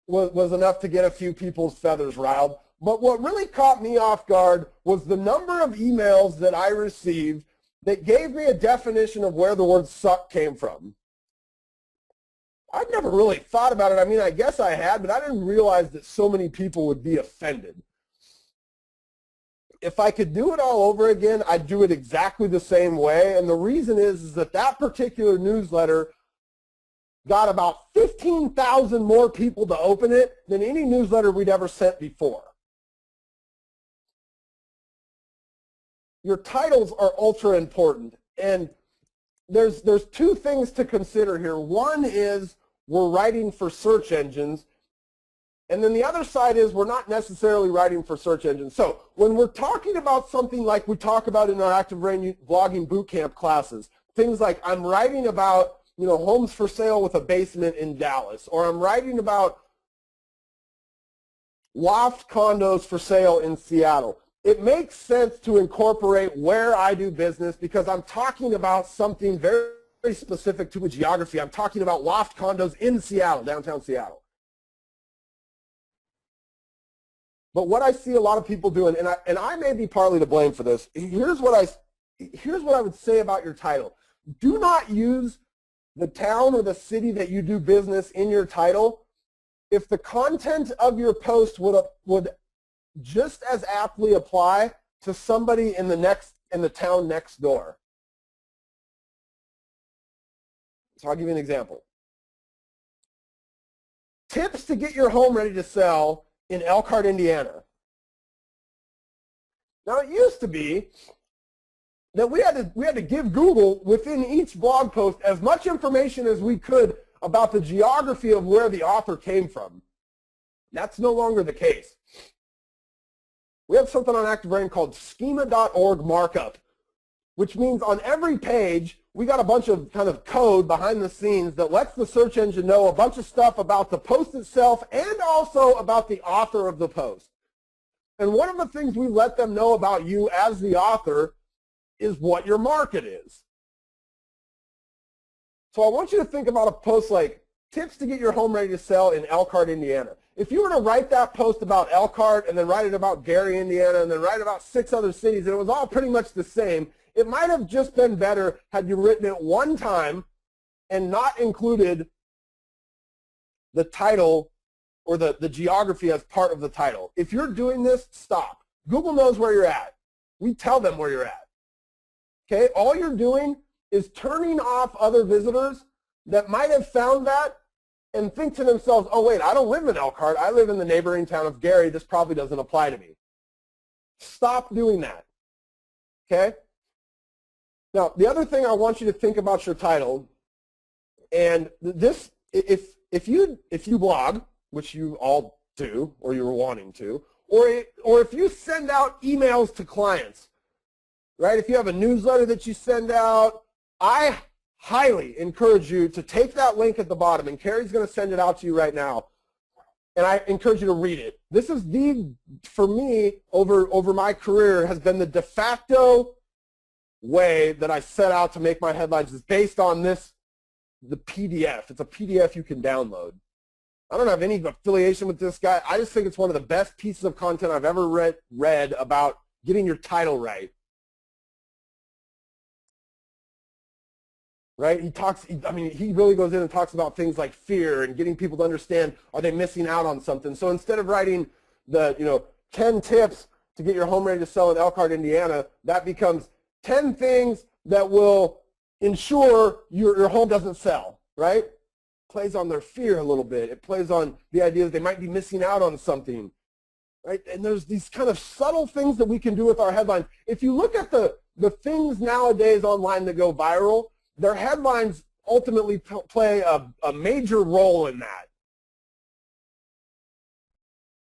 was enough to get a few people's feathers riled. But what really caught me off guard was the number of emails that I received that gave me a definition of where the word suck came from. I'd never really thought about it. I mean, I guess I had, but I didn't realize that so many people would be offended. If I could do it all over again, I'd do it exactly the same way. And the reason is that that particular newsletter got about 15,000 more people to open it than any newsletter we'd ever sent before. Your titles are ultra important, and there's two things to consider here. One is we're writing for search engines, and then the other side is we're not necessarily writing for search engines. So when we're talking about something like we talk about in our ActiveRain blogging bootcamp classes, things like I'm writing about, you know, homes for sale with a basement in Dallas, or I'm writing about loft condos for sale in Seattle. It makes sense to incorporate where I do business because I'm talking about something very, very specific to a geography. I'm talking about loft condos in Seattle, downtown Seattle. But what I see a lot of people doing, and I may be partly to blame for this, here's what I would say about your title. Do not use the town or the city that you do business in your title if the content of your post would just as aptly apply to somebody in the town next door. So I'll give you an example. Tips to get your home ready to sell in Elkhart, Indiana. Now it used to be that we had to give Google within each blog post as much information as we could about the geography of where the author came from. That's no longer the case. We have something on ActiveRain called schema.org markup, which means on every page we got a bunch of kind of code behind the scenes that lets the search engine know a bunch of stuff about the post itself and also about the author of the post. And one of the things we let them know about you as the author is what your market is. So I want you to think about a post like tips to get your home ready to sell in Elkhart, Indiana. If you were to write that post about Elkhart and then write it about Gary, Indiana, and then write about 6 other cities, and it was all pretty much the same, it might have just been better had you written it one time and not included the title or the geography as part of the title. If you're doing this, stop. Google knows where you're at. We tell them where you're at. Okay, all you're doing is turning off other visitors that might have found that and think to themselves, oh wait, I don't live in Elkhart, I live in the neighboring town of Gary, this probably doesn't apply to me. Stop doing that, okay? Now, the other thing I want you to think about your title, and this, if you blog, which you all do, or you're wanting to, or if you send out emails to clients, right? If you have a newsletter that you send out, I highly encourage you to take that link at the bottom, and Carrie's going to send it out to you right now, and I encourage you to read it. This is for me, over my career, has been the de facto way that I set out to make my headlines is based on the PDF. It's a PDF you can download. I don't have any affiliation with this guy. I just think it's one of the best pieces of content I've ever read about getting your title right. Right? He really goes in and talks about things like fear and getting people to understand, are they missing out on something? So instead of writing 10 tips to get your home ready to sell in Elkhart, Indiana, that becomes 10 things that will ensure your home doesn't sell, right? It plays on their fear a little bit. It plays on the idea that they might be missing out on something, right? And there's these kind of subtle things that we can do with our headlines. If you look at the things nowadays online that go viral, their headlines ultimately play a major role in that.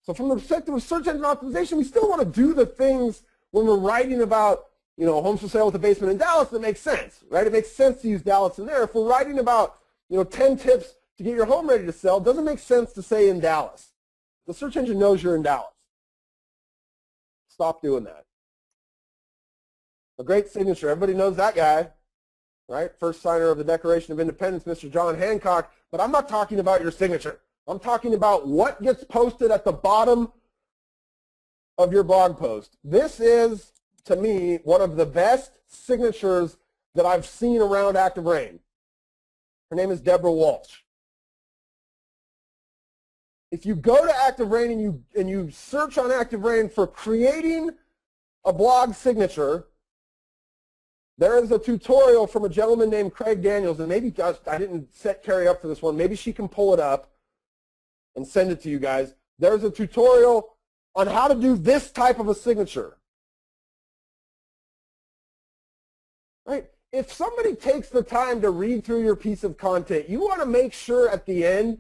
So from the perspective of search engine optimization, we still want to do the things when we're writing about, homes for sale with a basement in Dallas that makes sense, right? It makes sense to use Dallas in there. If we're writing about, 10 tips to get your home ready to sell, it doesn't make sense to say in Dallas. The search engine knows you're in Dallas. Stop doing that. A great signature. Everybody knows that guy. Right? First signer of the Declaration of Independence, Mr. John Hancock, but I'm not talking about your signature. I'm talking about what gets posted at the bottom of your blog post. This is, to me, one of the best signatures that I've seen around ActiveRain. Her name is Deborah Walsh. If you go to ActiveRain and you search on ActiveRain for creating a blog signature, there is a tutorial from a gentleman named Craig Daniels, and maybe I didn't set Carrie up for this one. Maybe she can pull it up and send it to you guys. There's a tutorial on how to do this type of a signature. Right? If somebody takes the time to read through your piece of content, you want to make sure at the end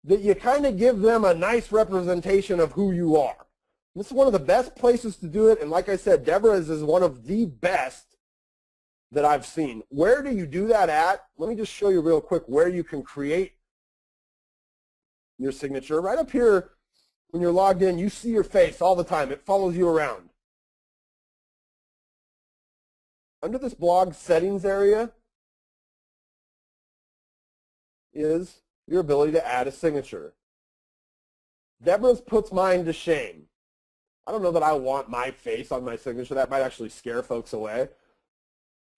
that you kind of give them a nice representation of who you are. This is one of the best places to do it, and like I said, Deborah's is one of the best that I've seen. Where do you do that at? Let me just show you real quick where you can create your signature. Right up here, when you're logged in, you see your face all the time. It follows you around. Under this blog settings area is your ability to add a signature. Deborah's puts mine to shame. I don't know that I want my face on my signature. That might actually scare folks away.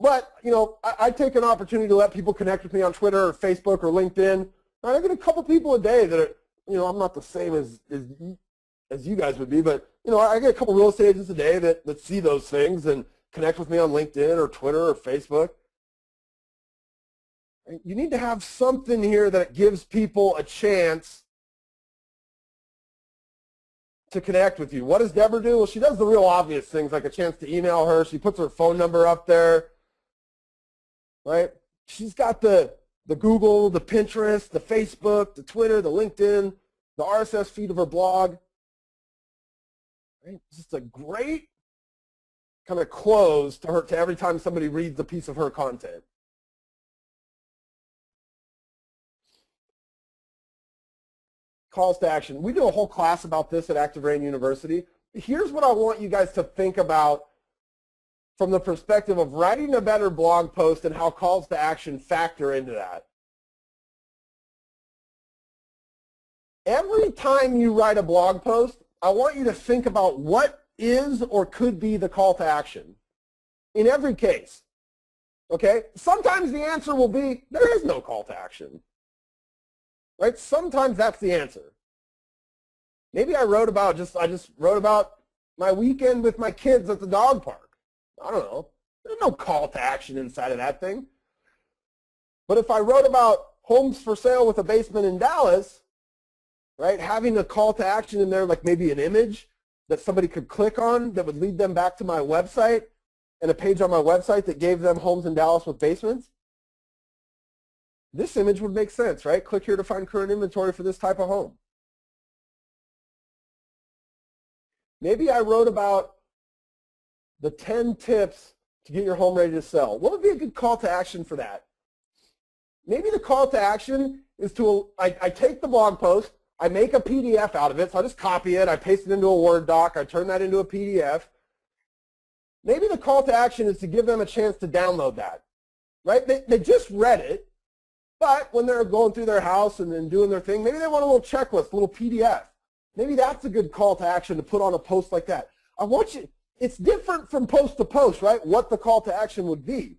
But, you know, I take an opportunity to let people connect with me on Twitter or Facebook or LinkedIn. And I get a couple people a day that are, you know, I'm not the same as you guys would be, but, you know, I get a couple real estate agents a day that see those things and connect with me on LinkedIn or Twitter or Facebook. You need to have something here that gives people a chance to connect with you. What does Deborah do? Well, she does the real obvious things, like a chance to email her. She puts her phone number up there, right? She's got the Google, the Pinterest, the Facebook, the Twitter, the LinkedIn, the RSS feed of her blog. Right? It's just a great kind of close to every time somebody reads a piece of her content. Calls to action. We do a whole class about this at ActiveRain University. Here's what I want you guys to think about from the perspective of writing a better blog post and how calls to action factor into that. Every time you write a blog post, I want you to think about what is or could be the call to action in every case. Okay? Sometimes the answer will be there is no call to action. Right? Sometimes that's the answer. Maybe I just wrote about my weekend with my kids at the dog park. I don't know. There's no call to action inside of that thing. But if I wrote about homes for sale with a basement in Dallas, right, having a call to action in there, like maybe an image that somebody could click on that would lead them back to my website and a page on my website that gave them homes in Dallas with basements, this image would make sense, right? Click here to find current inventory for this type of home. Maybe I wrote about the 10 tips to get your home ready to sell. What would be a good call to action for that? Maybe the call to action is I take the blog post, I make a PDF out of it, so I just copy it, I paste it into a Word doc, I turn that into a PDF. Maybe the call to action is to give them a chance to download that, right? They just read it. But when they're going through their house and doing their thing, maybe they want a little checklist, a little PDF. Maybe that's a good call to action to put on a post like that. I want you, it's different from post to post, right? What the call to action would be.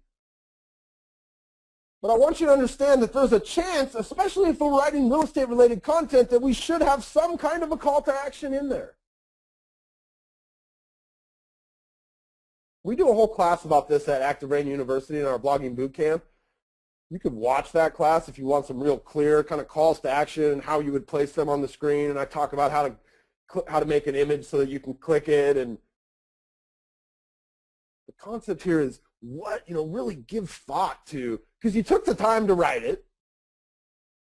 But I want you to understand that there's a chance, especially if we're writing real estate related content, that we should have some kind of a call to action in there. We do a whole class about this at ActiveRain University in our blogging boot camp. You could watch that class if you want some real clear kind of calls to action and how you would place them on the screen. And I talk about how to make an image so that you can click it. And the concept here is what, really give thought to, because you took the time to write it,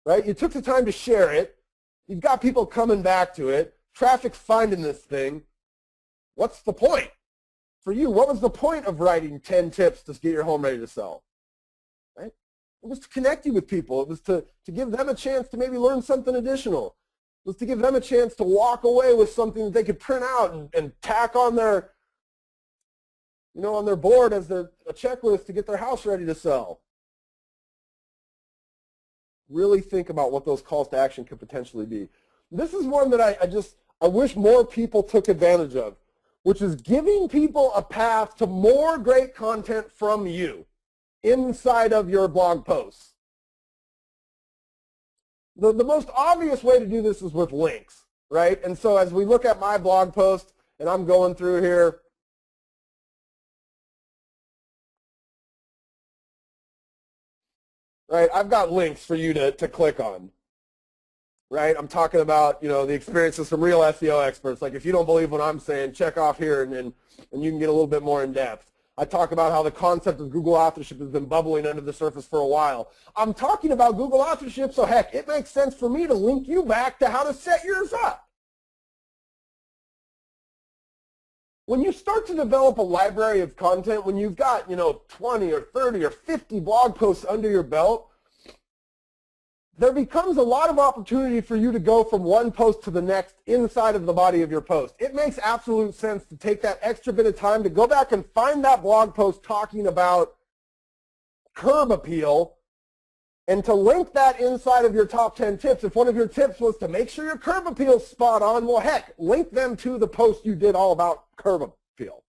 right? You took the time to share it. You've got people coming back to it. Traffic's finding this thing. What's the point? For you, what was the point of writing 10 tips to get your home ready to sell? Right? It was to connect you with people. It was to give them a chance to maybe learn something additional. It was to give them a chance to walk away with something that they could print out and tack on their, on their board as a checklist to get their house ready to sell. Really think about what those calls to action could potentially be. This is one that I wish more people took advantage of, which is giving people a path to more great content from you inside of your blog posts. The most obvious way to do this is with links, right? And so as we look at my blog post, and I'm going through here, right, I've got links for you to click on, right? I'm talking about, the experiences from real SEO experts. Like if you don't believe what I'm saying, check off here and you can get a little bit more in depth. I talk about how the concept of Google authorship has been bubbling under the surface for a while. I'm talking about Google authorship, so heck, it makes sense for me to link you back to how to set yours up. When you start to develop a library of content, when you've got, 20 or 30 or 50 blog posts under your belt, there becomes a lot of opportunity for you to go from one post to the next inside of the body of your post. It makes absolute sense to take that extra bit of time to go back and find that blog post talking about curb appeal And to link that inside of your top 10 tips, if one of your tips was to make sure your curb appeal's spot on, well, heck, link them to the post you did all about curb appeal.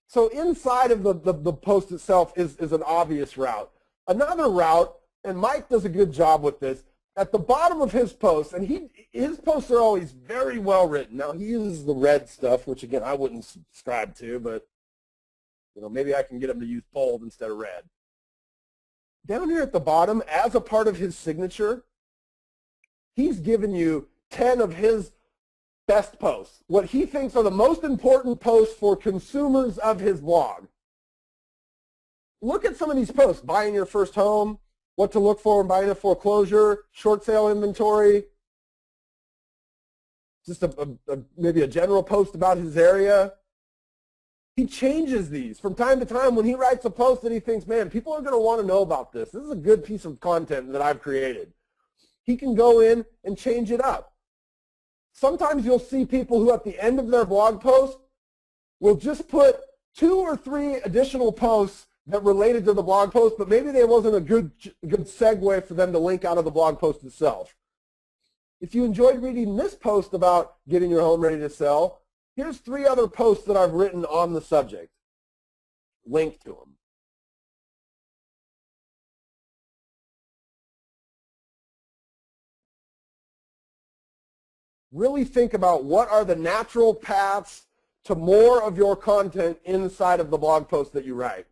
So inside of the post itself is an obvious route. Another route, and Mike does a good job with this, at the bottom of his posts, and his posts are always very well written. Now, he uses the red stuff, which, again, I wouldn't subscribe to, but maybe I can get him to use bold instead of red. Down here at the bottom, as a part of his signature, he's given you 10 of his best posts, what he thinks are the most important posts for consumers of his blog. Look at some of these posts: buying your first home, what to look for in buying a foreclosure, short sale inventory, just maybe a general post about his area. He changes these from time to time when he writes a post that he thinks, man, people are going to want to know about this. This is a good piece of content that I've created. He can go in and change it up. Sometimes you'll see people who at the end of their blog post will just put 2 or 3 additional posts that related to the blog post, but maybe there wasn't a good segue for them to link out of the blog post itself. If you enjoyed reading this post about getting your home ready to sell, here's 3 other posts that I've written on the subject. Link to them. Really think about what are the natural paths to more of your content inside of the blog post that you write.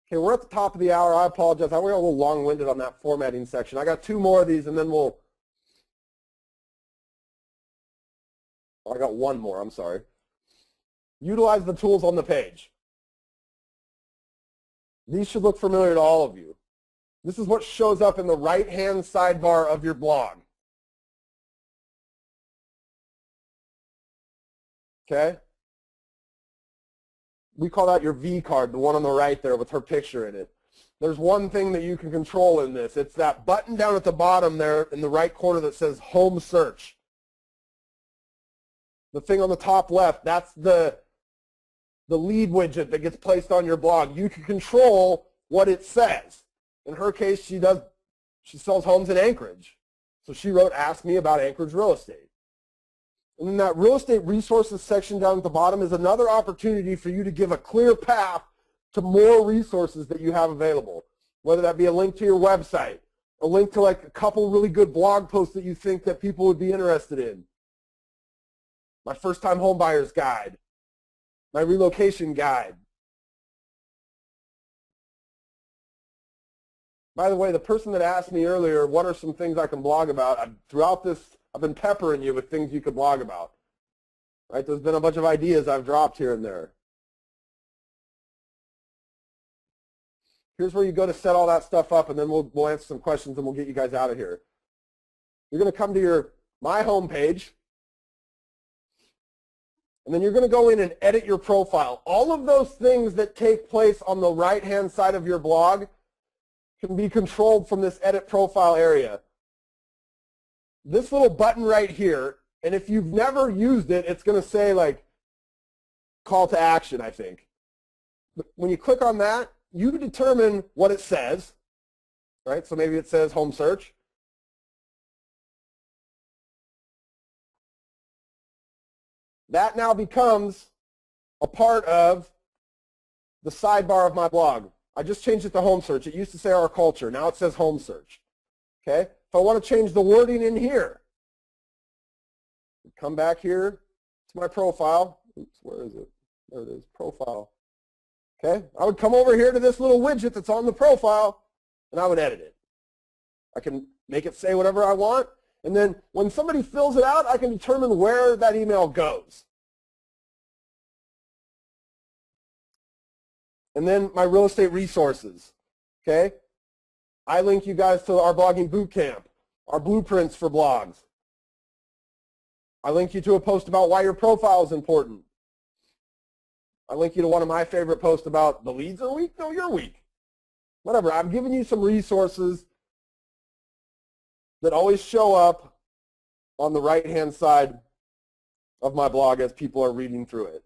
Okay, we're at the top of the hour. I apologize. I went a little long-winded on that formatting section. I got 2 more of these, and then I got 1 more. I'm sorry. Utilize the tools on the page. These should look familiar to all of you. This is what shows up in the right-hand sidebar of your blog. Okay? We call that your V card, the one on the right there with her picture in it. There's one thing that you can control in this. It's that button down at the bottom there in the right corner that says Home Search. The thing on the top left, that's the lead widget that gets placed on your blog. You can control what it says. In her case, she sells homes in Anchorage. So she wrote, ask me about Anchorage real estate. And then that real estate resources section down at the bottom is another opportunity for you to give a clear path to more resources that you have available, whether that be a link to your website, a link to like a couple really good blog posts that you think that people would be interested in. My first-time home buyer's guide, my relocation guide. By the way, the person that asked me earlier, what are some things I can blog about? Throughout this, I've been peppering you with things you could blog about. Right? There's been a bunch of ideas I've dropped here and there. Here's where you go to set all that stuff up, and then we'll answer some questions and we'll get you guys out of here. You're going to come to your My Home page, and then you're going to go in and edit your profile. All of those things that take place on the right-hand side of your blog can be controlled from this edit profile area. This little button right here, and if you've never used it, it's going to say like call to action, I think. But when you click on that, you determine what it says, right? So maybe it says home search. That now becomes a part of the sidebar of my blog. I just changed it to home search. It used to say our culture. Now it says home search. Okay? If I want to change the wording in here, come back here to my profile. Oops, where is it? There it is, profile. Okay? I would come over here to this little widget that's on the profile, and I would edit it. I can make it say whatever I want, and then when somebody fills it out, I can determine where that email goes. And then my real estate resources, okay? I link you guys to our blogging bootcamp, our blueprints for blogs. I link you to a post about why your profile is important. I link you to one of my favorite posts about the leads are weak, no, you're weak. Whatever, I'm giving you some resources that always show up on the right-hand side of my blog as people are reading through it.